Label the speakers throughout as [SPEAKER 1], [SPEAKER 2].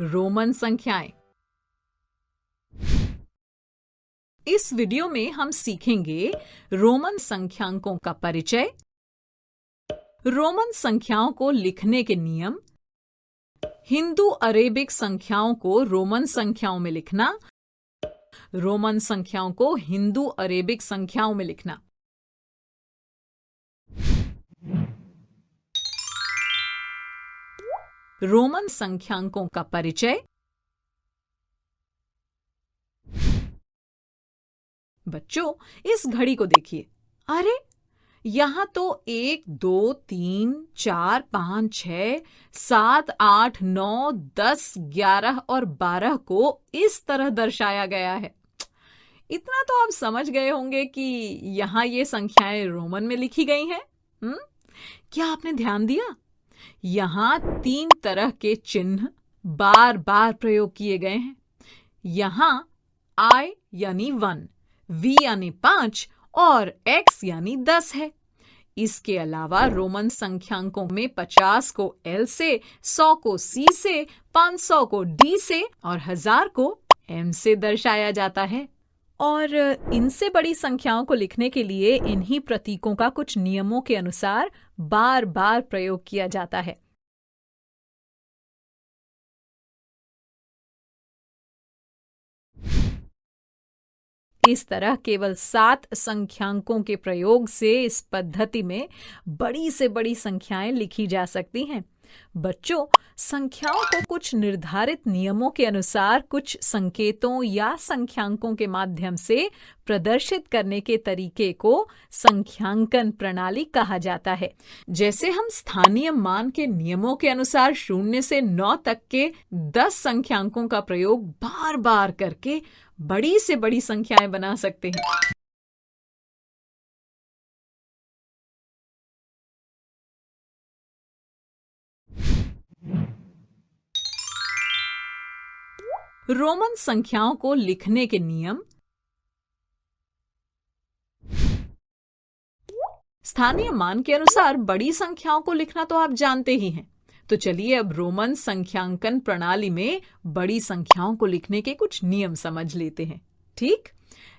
[SPEAKER 1] Roman संख्याएं। इस video में हम सीखेंगे रोमन संख्यांकों का परिचय, रोमन संख्याओं को लिखने के नियम, हिंदू अरेबिक संख्याओं को रोमन संख्याओं में लिखना, रोमन संख्याओं को हिंदू अरेबिक संख्याओं में लिखना। रोमन संख्यांकों का परिचय। बच्चों, इस घड़ी को देखिए। अरे, यहां तो 1, 2, 3, 4, 5, 6, 7, 8, 9, 10, 11 और 12 को इस तरह दर्शाया गया है। इतना तो आप समझ गए होंगे कि यहां ये संख्याएं रोमन में लिखी गई हैं। क्या आपने ध्यान दिया? यहां 3 तरह के चिन्ह बार बार प्रयोग किए गए हैं। यहां I यानी 1, V यानी 5 और X यानी 10 है। इसके अलावा रोमन संख्यांकों में 50 को L से, 100 को C से, 500 को D से और 1000 को M से दर्शाया जाता है। और इनसे बड़ी संख्याओं को लिखने के लिए इन्हीं प्रतीकों का कुछ नियमों के अनुसार बार बार प्रयोग किया जाता है। इस तरह केवल 7 संख्यांकों के प्रयोग से इस पद्धति में बड़ी से बड़ी संख्याएं लिखी जा सकती हैं। बच्चों, संख्याओं को कुछ निर्धारित नियमों के अनुसार कुछ संकेतों या संख्यांकों के माध्यम से प्रदर्शित करने के तरीके को संख्यांकन प्रणाली कहा जाता है। जैसे हम स्थानीय मान के नियमों के अनुसार 0 से 9 तक के 10 संख्यांकों का प्रयोग बार बार करके बड़ी से बड़ी संख्याएं बना सकते हैं। रोमन संख्याओं को लिखने के नियम। स्थानीय मान के अनुसार बड़ी संख्याओं को लिखना तो आप जानते ही हैं। तो चलिए अब रोमन संख्यांकन प्रणाली में बड़ी संख्याओं को लिखने के कुछ नियम समझ लेते हैं। ठीक?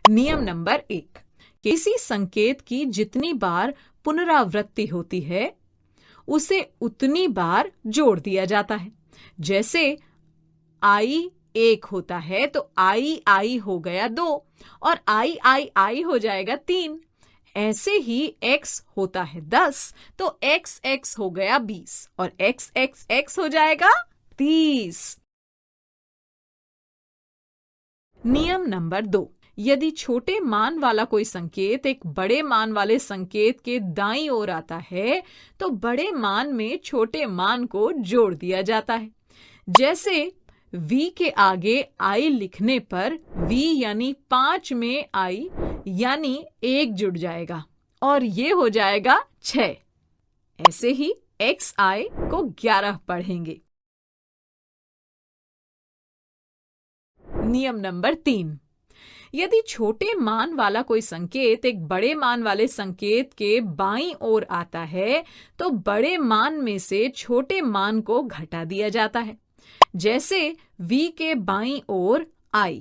[SPEAKER 1] नियम नंबर 1, किसी संकेत की जितनी बार पुनरावृत्ति होती है उसे उतनी बार जोड़ दिया जाता है। जैसे I 1 होता है तो I हो गया 2 और I हो जाएगा 3। ऐसे ही X होता है 10 तो X हो गया 20 और X हो जाएगा 30। नियम नंबर 2, यदि छोटे मान वाला कोई संकेत एक बड़े मान वाले संकेत के दाईं ओर आता है तो बड़े मान में छोटे मान को जोड़ दिया जाता है। जैसे V के आगे I लिखने पर V यानी 5 में I यानी 1 जुड़ जाएगा और ये हो जाएगा 6। ऐसे ही XI को 11 पढ़ेंगे। नियम नंबर 3, यदि छोटे मान वाला कोई संकेत एक बड़े मान वाले संकेत के बाईं ओर आता है तो बड़े मान में से छोटे मान को घटा दिया जाता है। जैसे V के बाईं ओर I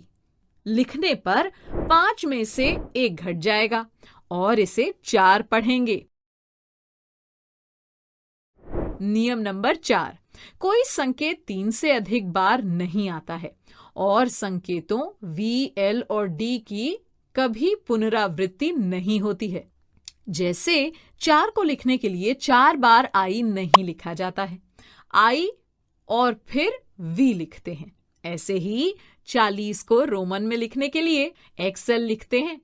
[SPEAKER 1] लिखने पर 5 में से 1 घट जाएगा और इसे 4 पढ़ेंगे। नियम नंबर 4, कोई संकेत 3 से अधिक बार नहीं आता है और संकेतों V, L और D की कभी पुनरावृत्ति नहीं होती है। जैसे 4 को लिखने के लिए 4 बार I नहीं लिखा जाता है, I और फिर V लिखते हैं। ऐसे ही 40 को रोमन में लिखने के लिए XL लिखते हैं।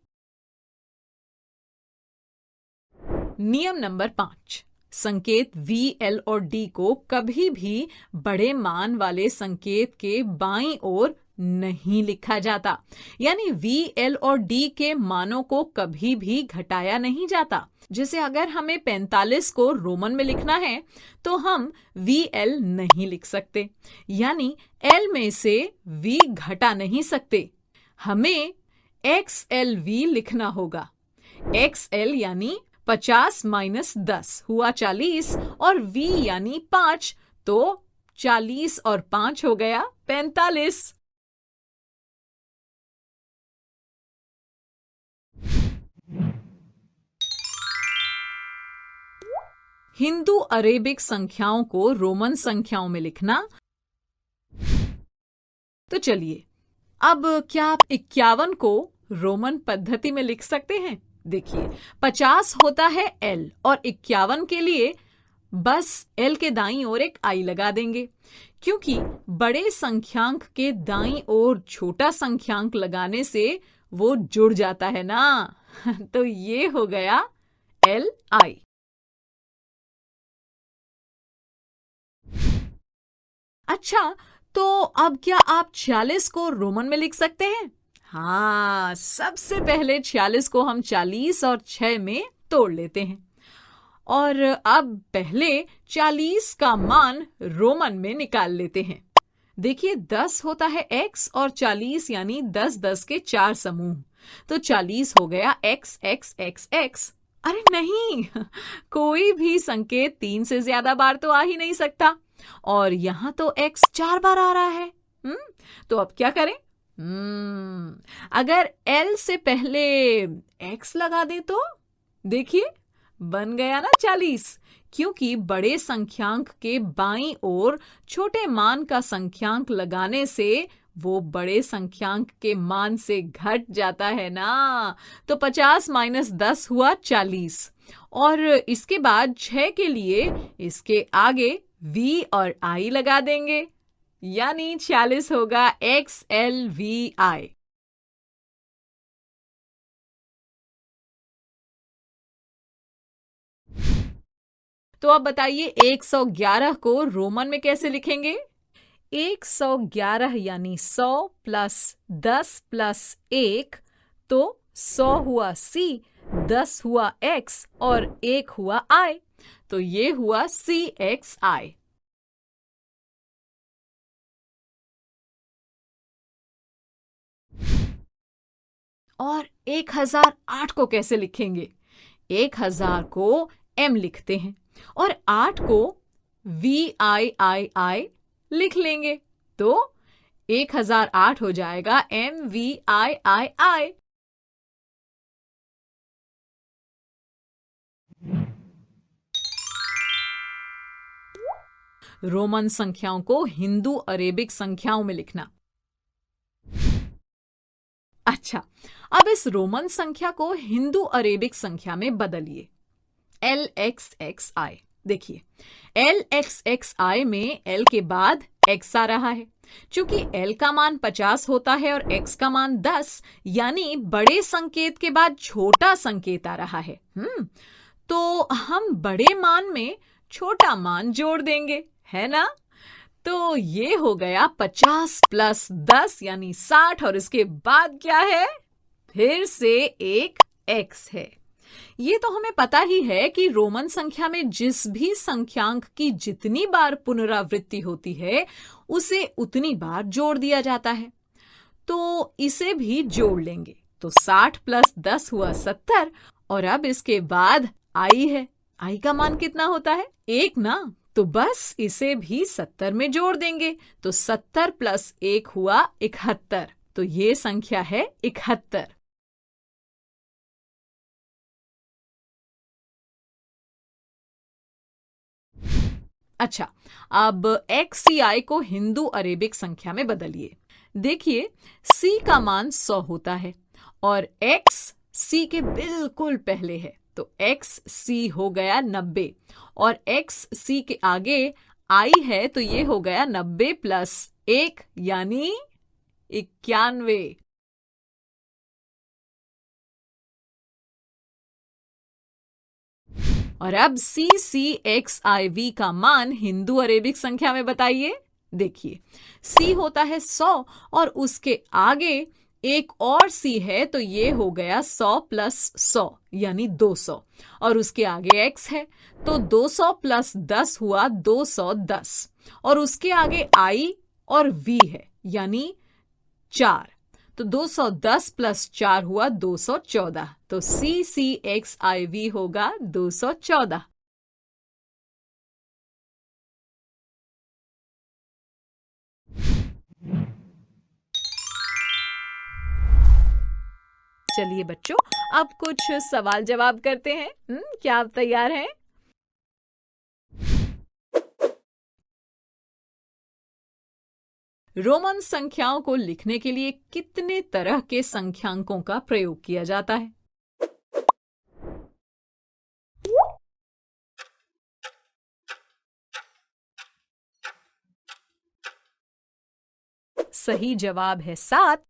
[SPEAKER 1] नियम नंबर 5, संकेत V, L और D को कभी भी बड़े मान वाले संकेत के बाईं ओर नहीं लिखा जाता। यानी V, L और D के मानों को कभी भी घटाया नहीं जाता। जैसे अगर हमें 45 को रोमन में लिखना है तो हम VL नहीं लिख सकते, यानी L में से V घटा नहीं सकते। हमें XLV लिखना होगा। XL यानी 50 - 10 हुआ 40 और V यानी 5 तो 40 और 5 हो गया 45। हिंदू अरेबिक संख्याओं को रोमन संख्याओं में लिखना। तो चलिए, अब क्या आप 51 को रोमन पद्धति में लिख सकते हैं? देखिए, 50 होता है L और 51 के लिए बस L के दाईं ओर एक I लगा देंगे, क्योंकि बड़े संख्यांक के दाईं ओर छोटा संख्यांक लगाने से वो जुड़ जाता है ना। तो ये हो गया LI। अच्छा, तो अब क्या आप 46 को रोमन में लिख सकते हैं? हाँ, सबसे पहले 46 को हम 40 और 6 में तोड़ लेते हैं और अब पहले 40 का मान रोमन में निकाल लेते हैं। देखिए, 10 होता है x और 40 यानी 10 10 के 4 समूह, तो 40 हो गया x x x x। अरे नहीं, कोई भी संकेत 3 से ज्यादा बार तो आ ही नहीं सकता और यहां तो x 4 बार आ रहा है। तो अब क्या करें? अगर L से पहले x लगा दे तो देखिए बन गया ना 40, क्योंकि बड़े संख्यांक के बाईं ओर छोटे मान का संख्यांक लगाने से वो बड़े संख्यांक के मान से घट जाता है ना। तो 50 - 10 हुआ 40 और इसके बाद 6 के लिए इसके आगे V और I लगा देंगे, यानी 46 होगा XLVI। तो अब बताइए 111 को रोमन में कैसे लिखेंगे? 111 यानी 100 + 10 + 1, तो 100 हुआ C, 10 हुआ X और 1 हुआ I, तो ये हुआ CXI। और 1008 को कैसे लिखेंगे? 1000 को M लिखते हैं और 8 को VIII लिख लेंगे, तो 1008 हो जाएगा MVIII। रोमन संख्याओं को हिंदू अरेबिक संख्याओं में लिखना। अच्छा, अब इस रोमन संख्या को हिंदू अरेबिक संख्या में बदलिए। LXXI। देखिए, LXXI में L के बाद X आ रहा है। चूंकि L का मान 50 होता है और X का मान 10, यानी बड़े संकेत के बाद छोटा संकेत आ रहा है। तो हम बड़े मान में छोटा मान जोड़ देंगे, है ना? तो ये हो गया 50 + 10 यानी 60 और इसके बाद क्या है? फिर से एक X है। ये तो हमें पता ही है कि रोमन संख्या में जिस भी संख्यांक की जितनी बार पुनरावृत्ति होती है उसे उतनी बार जोड़ दिया जाता है। तो इसे भी जोड़ लेंगे, तो 60 + 10 हुआ 70 और अब इसके बाद I है। I का मान कितना होता है? 1 ना, तो बस इसे भी 70 में जोड़ देंगे, तो 70 + 1 हुआ 71, तो ये संख्या है 71। अच्छा, अब XCI को हिंदू अरेबिक संख्या में बदलिए। देखिए, C का मान 100 होता है और X C के बिल्कुल पहले है, तो XC हो गया 90 और XC के आगे I है, तो ये हो गया 90 + 1 यानी 91। और अब CCXIV का मान हिंदू अरेबिक संख्या में बताइए। देखिए, C होता है 100 और उसके आगे एक और C है, तो ये हो गया 100 + 100 यानी 200 और उसके आगे X है, तो 200 + 10 हुआ 210 और उसके आगे I और V है यानी 4, तो 210 + 4 हुआ 214, तो CCXIV होगा 214। चलिए बच्चों, अब कुछ सवाल जवाब करते हैं। क्या आप तैयार हैं? रोमन संख्याओं को लिखने के लिए कितने तरह के संख्यांकों का प्रयोग किया जाता है? सही जवाब है 7।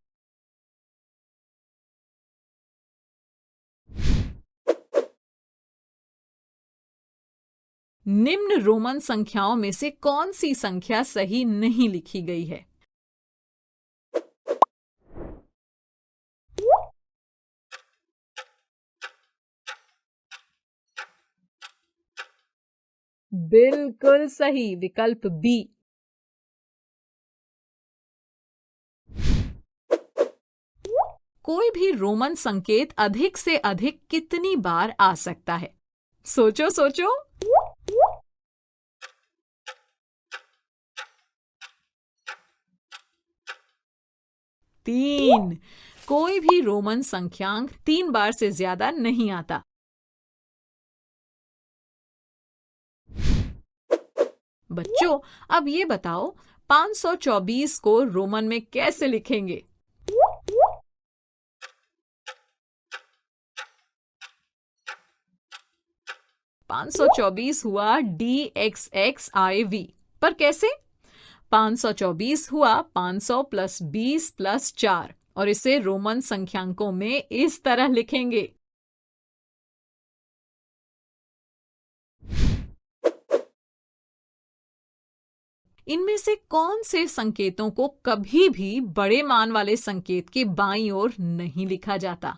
[SPEAKER 1] निम्न रोमन संख्याओं में से कौन सी संख्या सही नहीं लिखी गई है? बिल्कुल सही, विकल्प बी। कोई भी रोमन संकेत अधिक से अधिक कितनी बार आ सकता है? सोचो सोचो। 3। कोई भी रोमन संख्यांक 3 बार से ज्यादा नहीं आता। बच्चों, अब ये बताओ 524 को रोमन में कैसे लिखेंगे? $524 हुआ DXXIV, पर कैसे? 524 हुआ 500 + 20 + 4 और इसे रोमन संख्यांकों में इस तरह लिखेंगे। इनमें से कौन से संकेतों को कभी भी बड़े मान वाले संकेत के बाईं ओर नहीं लिखा जाता?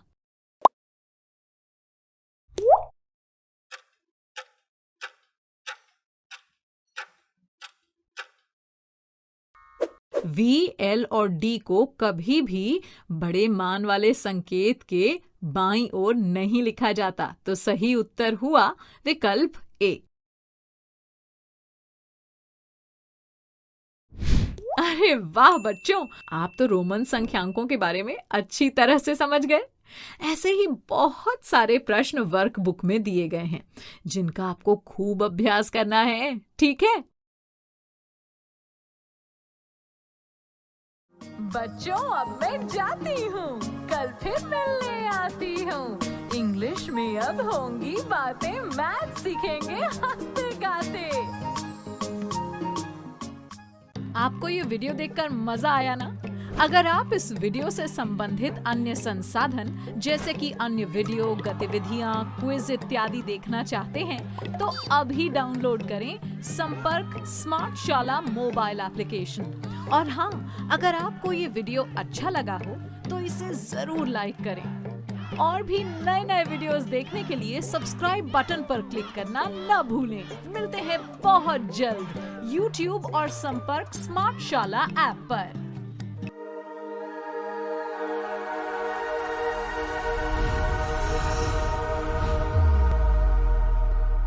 [SPEAKER 1] V, L और D को कभी भी बड़े मान वाले संकेत के बाईं ओर नहीं लिखा जाता, तो सही उत्तर हुआ विकल्प ए। अरे वाह बच्चों, आप तो रोमन संख्यांकों के बारे में अच्छी तरह से समझ गए। ऐसे ही बहुत सारे प्रश्न वर्कबुक में दिए गए हैं, जिनका आपको खूब अभ्यास करना है, ठीक है? बच्चों, अब मैं जाती हूँ, कल फिर मिलने आती हूँ। इंग्लिश में अब होंगी बातें, मैथ सीखेंगे हंसते गाते। आपको ये वीडियो देखकर मजा आया ना? अगर आप इस वीडियो से संबंधित अन्य संसाधन जैसे कि अन्य वीडियो, गतिविधियां, क्विज इत्यादि देखना चाहते हैं, तो अभी डाउनलोड करें संपर्क स्मार्ट शाला मोबाइल एप्लीकेशन। और हाँ, अगर आपको ये वीडियो अच्छा लगा हो तो इसे जरूर लाइक करें। और भी नए नए वीडियोस देखने के लिए सब्सक्राइब बटन पर क्लिक करना न भूलें। मिलते हैं बहुत जल्द YouTube और संपर्क स्मार्ट शाला ऐप पर।